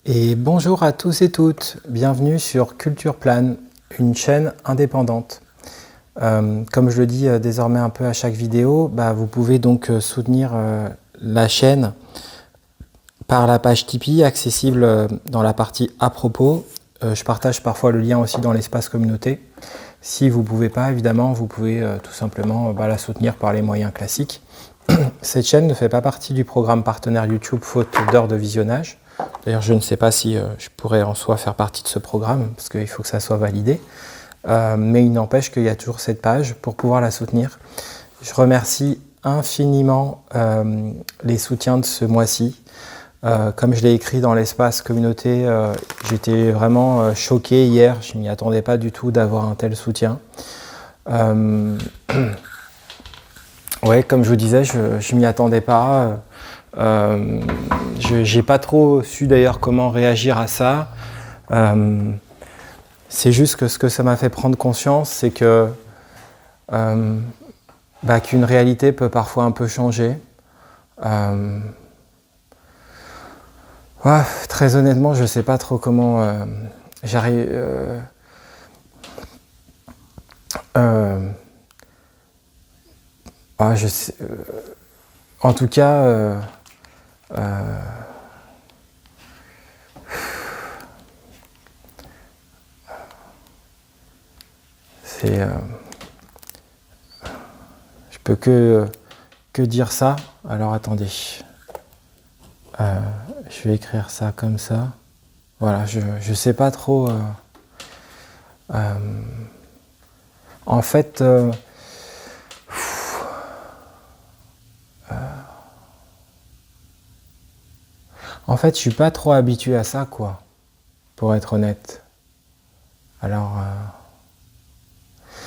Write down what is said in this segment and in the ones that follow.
Et bonjour à tous et toutes, bienvenue sur Culture Plane, une chaîne indépendante. Comme je le dis désormais un peu à chaque vidéo, vous pouvez donc soutenir la chaîne par la page Tipeee accessible dans la partie à propos. Je partage parfois le lien aussi dans l'espace communauté. Si vous ne pouvez pas, évidemment, vous pouvez tout simplement la soutenir par les moyens classiques. Cette chaîne ne fait pas partie du programme partenaire YouTube faute d'heures de visionnage. D'ailleurs, je ne sais pas si je pourrais en soi faire partie de ce programme, parce qu'il faut que ça soit validé. Mais il n'empêche qu'il y a toujours cette page pour pouvoir la soutenir. Je remercie infiniment les soutiens de ce mois-ci. Comme je l'ai écrit dans l'espace communauté, j'étais vraiment choqué hier. Je ne m'y attendais pas du tout d'avoir un tel soutien. Ouais, comme je vous disais, je ne m'y attendais pas. Je n'ai pas trop su d'ailleurs comment réagir à ça. C'est juste que ce que ça m'a fait prendre conscience, c'est que qu'une réalité peut parfois un peu changer. Très honnêtement, je ne sais pas trop comment j'arrive. Je sais, en tout cas, je peux que dire ça. Alors attendez, je vais écrire ça comme ça. Voilà, je sais pas trop. En fait, je suis pas trop habitué à ça, quoi, pour être honnête. Alors,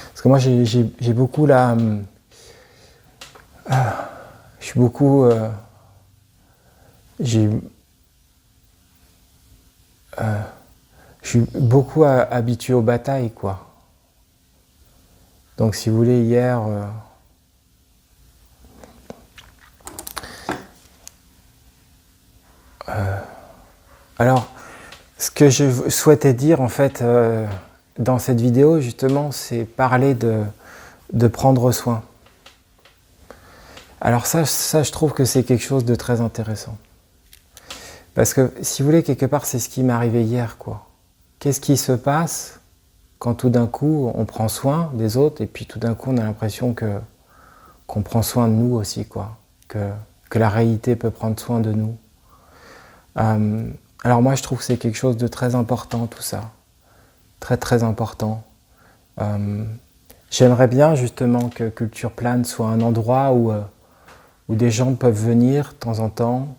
parce que moi, j'ai beaucoup là. Je suis beaucoup. Je suis beaucoup habitué aux batailles, quoi. Donc, si vous voulez, hier. Alors, ce que je souhaitais dire, en fait, dans cette vidéo, justement, c'est parler de prendre soin. Alors ça, je trouve que c'est quelque chose de très intéressant. Parce que, si vous voulez, quelque part, c'est ce qui m'est arrivé hier, quoi. Qu'est-ce qui se passe quand tout d'un coup, on prend soin des autres, et puis tout d'un coup, on a l'impression qu'on prend soin de nous aussi, quoi. Que la réalité peut prendre soin de nous. Alors moi, je trouve que c'est quelque chose de très important, tout ça. Très, très important. J'aimerais bien, justement, que Culture Plane soit un endroit où des gens peuvent venir de temps en temps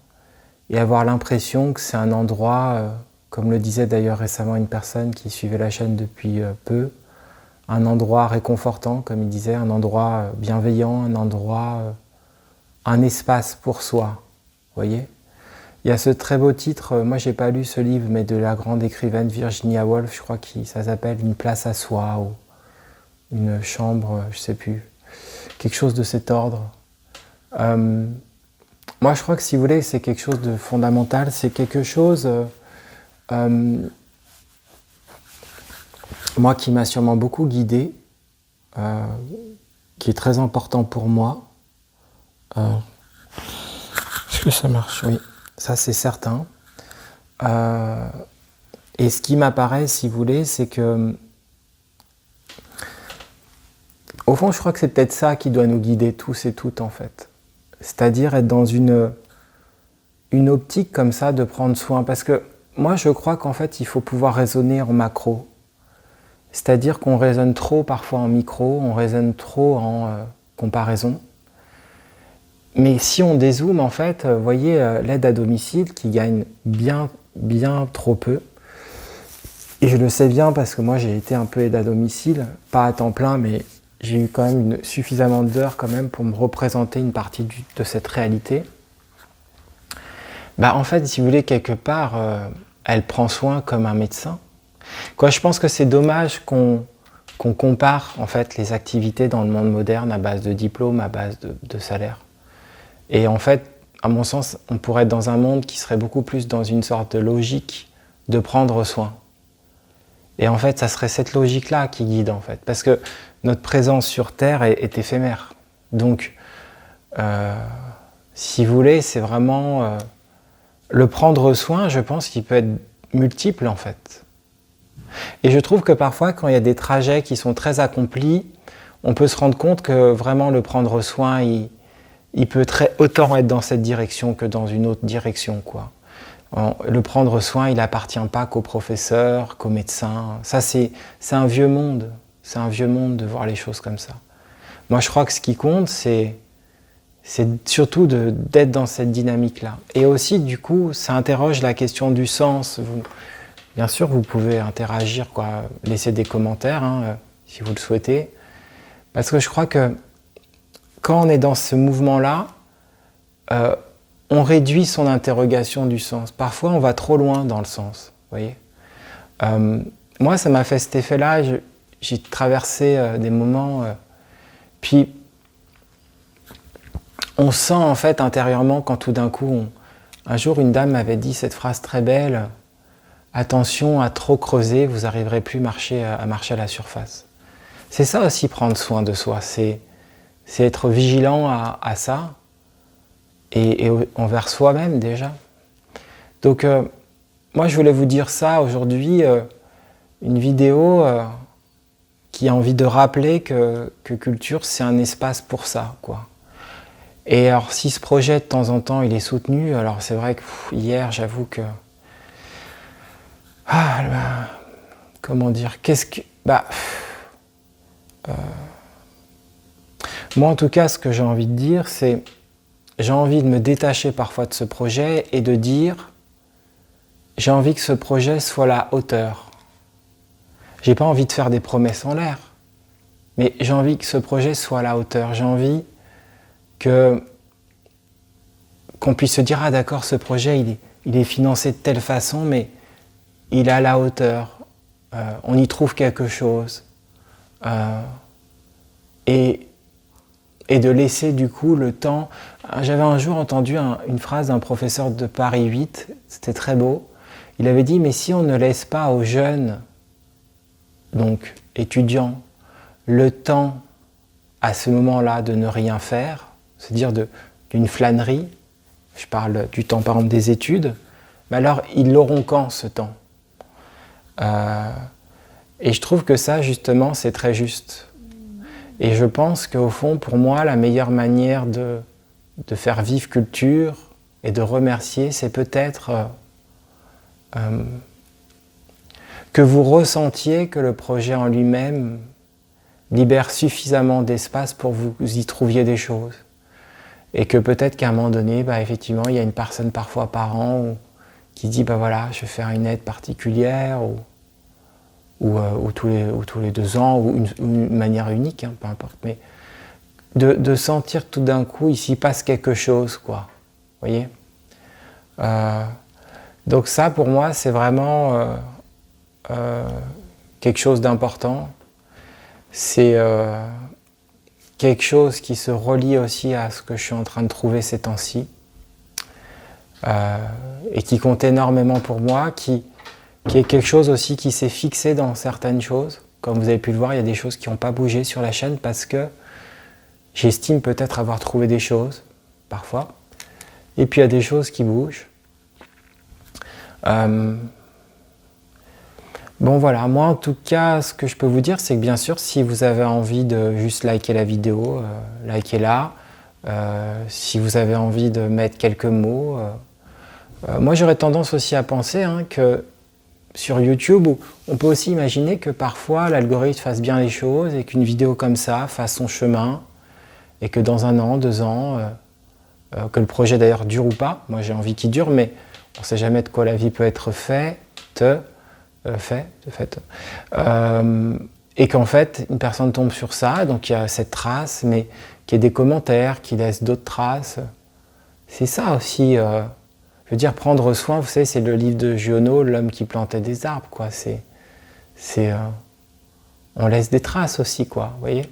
et avoir l'impression que c'est un endroit, comme le disait d'ailleurs récemment une personne qui suivait la chaîne depuis peu, un endroit réconfortant, comme il disait, un endroit bienveillant, un endroit, un espace pour soi. Vous voyez ? Il y a ce très beau titre, moi j'ai pas lu ce livre, mais de la grande écrivaine Virginia Woolf, je crois que ça s'appelle Une place à soi, ou une chambre, je sais plus, quelque chose de cet ordre. Moi je crois que si vous voulez, c'est quelque chose de fondamental, c'est quelque chose, moi qui m'a sûrement beaucoup guidé, qui est très important pour moi. Est-ce que ça marche ? Oui. Ça, c'est certain. Et ce qui m'apparaît, si vous voulez, c'est que, au fond, je crois que c'est peut-être ça qui doit nous guider tous et toutes, en fait. C'est-à-dire être dans une optique comme ça de prendre soin. Parce que moi, je crois qu'en fait, il faut pouvoir raisonner en macro. C'est-à-dire qu'on raisonne trop parfois en micro, on raisonne trop en comparaison. Mais si on dézoome, en fait, vous voyez, l'aide à domicile qui gagne bien trop peu. Et je le sais bien parce que moi, j'ai été un peu aide à domicile, pas à temps plein, mais j'ai eu quand même suffisamment d'heures quand même pour me représenter une partie de cette réalité. En fait, si vous voulez, quelque part, elle prend soin comme un médecin. Quoi, je pense que c'est dommage qu'on compare, en fait, les activités dans le monde moderne à base de diplôme, à base de salaire. Et en fait, à mon sens, on pourrait être dans un monde qui serait beaucoup plus dans une sorte de logique de prendre soin. Et en fait, ça serait cette logique-là qui guide, en fait. Parce que notre présence sur Terre est éphémère. Donc, si vous voulez, c'est vraiment... le prendre soin, je pense qu'il peut être multiple, en fait. Et je trouve que parfois, quand il y a des trajets qui sont très accomplis, on peut se rendre compte que vraiment le prendre soin, il peut autant être dans cette direction que dans une autre direction, quoi. Le prendre soin, il n'appartient pas qu'aux professeurs, qu'aux médecins. Ça, c'est un vieux monde. C'est un vieux monde de voir les choses comme ça. Moi, je crois que ce qui compte, c'est surtout d'être dans cette dynamique-là. Et aussi, du coup, ça interroge la question du sens. Bien sûr, vous pouvez interagir, quoi, laisser des commentaires, hein, si vous le souhaitez. Parce que je crois que quand on est dans ce mouvement-là, on réduit son interrogation du sens. Parfois, on va trop loin dans le sens, vous voyez. Moi, ça m'a fait cet effet-là. J'ai traversé des moments... puis, on sent en fait intérieurement quand tout d'un coup... Un jour, une dame m'avait dit cette phrase très belle. « Attention à trop creuser, vous n'arriverez plus à marcher à la surface. » C'est ça aussi, prendre soin de soi. C'est être vigilant à ça. Et envers soi-même déjà. Donc moi je voulais vous dire ça aujourd'hui, une vidéo qui a envie de rappeler que culture c'est un espace pour ça, quoi. Et alors si ce projet de temps en temps il est soutenu, alors c'est vrai que hier j'avoue que... comment dire, moi en tout cas ce que j'ai envie de dire c'est... J'ai envie de me détacher parfois de ce projet et de dire j'ai envie que ce projet soit à la hauteur. J'ai pas envie de faire des promesses en l'air, mais j'ai envie que ce projet soit à la hauteur. J'ai envie qu'on puisse se dire ah d'accord, ce projet il est financé de telle façon, mais il est à la hauteur. On y trouve quelque chose. Et de laisser du coup le temps. J'avais un jour entendu une phrase d'un professeur de Paris 8, c'était très beau. Il avait dit, mais si on ne laisse pas aux jeunes, donc étudiants, le temps à ce moment-là de ne rien faire, c'est-à-dire d'une flânerie, je parle du temps par exemple des études, mais alors ils l'auront quand ce temps? Et je trouve que ça justement c'est très juste. Et je pense qu'au fond, pour moi, la meilleure manière de faire vivre culture et de remercier, c'est peut-être que vous ressentiez que le projet en lui-même libère suffisamment d'espace pour que vous y trouviez des choses. Et que peut-être qu'à un moment donné, effectivement, il y a une personne parfois par an qui dit, voilà, je vais faire une aide particulière, ou tous les 2 ans, ou une manière unique, hein, peu importe, mais de sentir tout d'un coup, il s'y passe quelque chose, quoi, vous voyez. Donc ça, pour moi, c'est vraiment quelque chose d'important. C'est quelque chose qui se relie aussi à ce que je suis en train de trouver ces temps-ci, et qui compte énormément pour moi, qui est quelque chose aussi qui s'est fixé dans certaines choses. Comme vous avez pu le voir, il y a des choses qui n'ont pas bougé sur la chaîne parce que j'estime peut-être avoir trouvé des choses, parfois. Et puis il y a des choses qui bougent. Bon voilà, moi en tout cas, ce que je peux vous dire, c'est que bien sûr, si vous avez envie de juste liker la vidéo, likez-la. Si vous avez envie de mettre quelques mots. Moi j'aurais tendance aussi à penser que sur YouTube, on peut aussi imaginer que parfois l'algorithme fasse bien les choses et qu'une vidéo comme ça fasse son chemin et que dans 1 an, 2 ans, que le projet d'ailleurs dure ou pas, moi j'ai envie qu'il dure, mais on ne sait jamais de quoi la vie peut être faite, et qu'en fait une personne tombe sur ça, donc il y a cette trace, mais qu'il y ait des commentaires qui laissent d'autres traces. C'est ça aussi... Je veux dire, prendre soin, vous savez, c'est le livre de Giono, l'homme qui plantait des arbres, quoi. On laisse des traces aussi, quoi, vous voyez.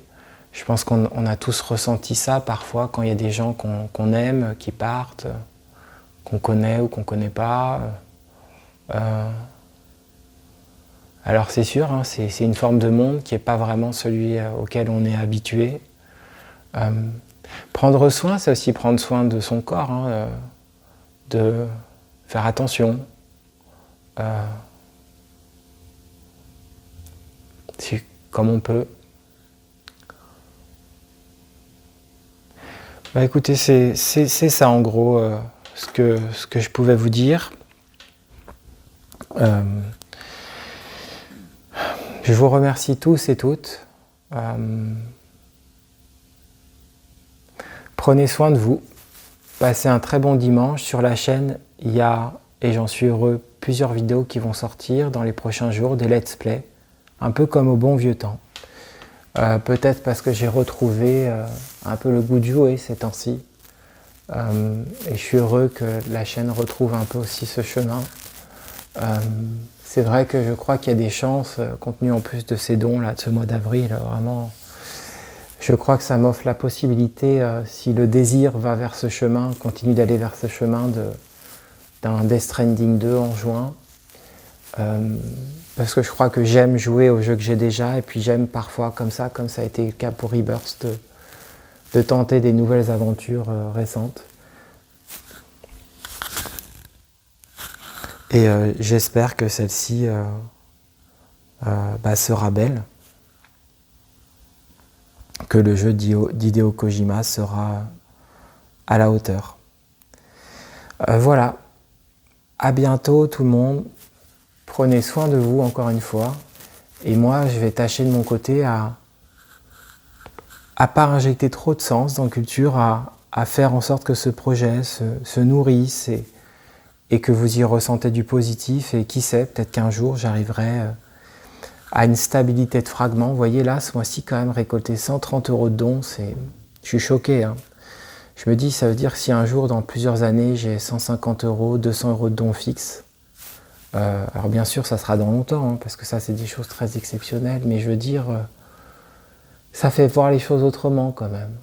Je pense qu'on a tous ressenti ça parfois quand il y a des gens qu'on aime, qui partent, qu'on connaît ou qu'on connaît pas. Alors c'est sûr, hein, c'est une forme de monde qui n'est pas vraiment celui auquel on est habitué. Prendre soin, c'est aussi prendre soin de son corps, hein, de faire attention. Comme on peut. Bah écoutez, c'est ça en gros ce que je pouvais vous dire. Je vous remercie tous et toutes. Prenez soin de vous. Passez un très bon dimanche. Sur la chaîne, il y a, et j'en suis heureux, plusieurs vidéos qui vont sortir dans les prochains jours, des let's play, un peu comme au bon vieux temps. Peut-être parce que j'ai retrouvé un peu le goût de jouer ces temps-ci. Et je suis heureux que la chaîne retrouve un peu aussi ce chemin. C'est vrai que je crois qu'il y a des chances, compte tenu en plus de ces dons là, de ce mois d'avril, vraiment, je crois que ça m'offre la possibilité, si le désir va vers ce chemin, continue d'aller vers ce chemin d'un Death Stranding 2 en juin. Parce que je crois que j'aime jouer aux jeux que j'ai déjà, et puis j'aime parfois, comme ça a été le cas pour Rebirth, de tenter des nouvelles aventures récentes. Et j'espère que celle-ci sera belle, que le jeu d'Hideo Kojima sera à la hauteur. Voilà, à bientôt tout le monde, prenez soin de vous encore une fois, et moi je vais tâcher de mon côté à pas injecter trop de sens dans Culture, à faire en sorte que ce projet se nourrisse et que vous y ressentez du positif, et qui sait, peut-être qu'un jour j'arriverai à une stabilité de fragments. Vous voyez là, ce mois-ci quand même récolter 130 € de dons, je suis choqué. Hein. Je me dis, ça veut dire que si un jour, dans plusieurs années, j'ai 150 €, 200 € de dons fixes, alors bien sûr ça sera dans longtemps, hein, parce que ça c'est des choses très exceptionnelles, mais je veux dire, ça fait voir les choses autrement quand même.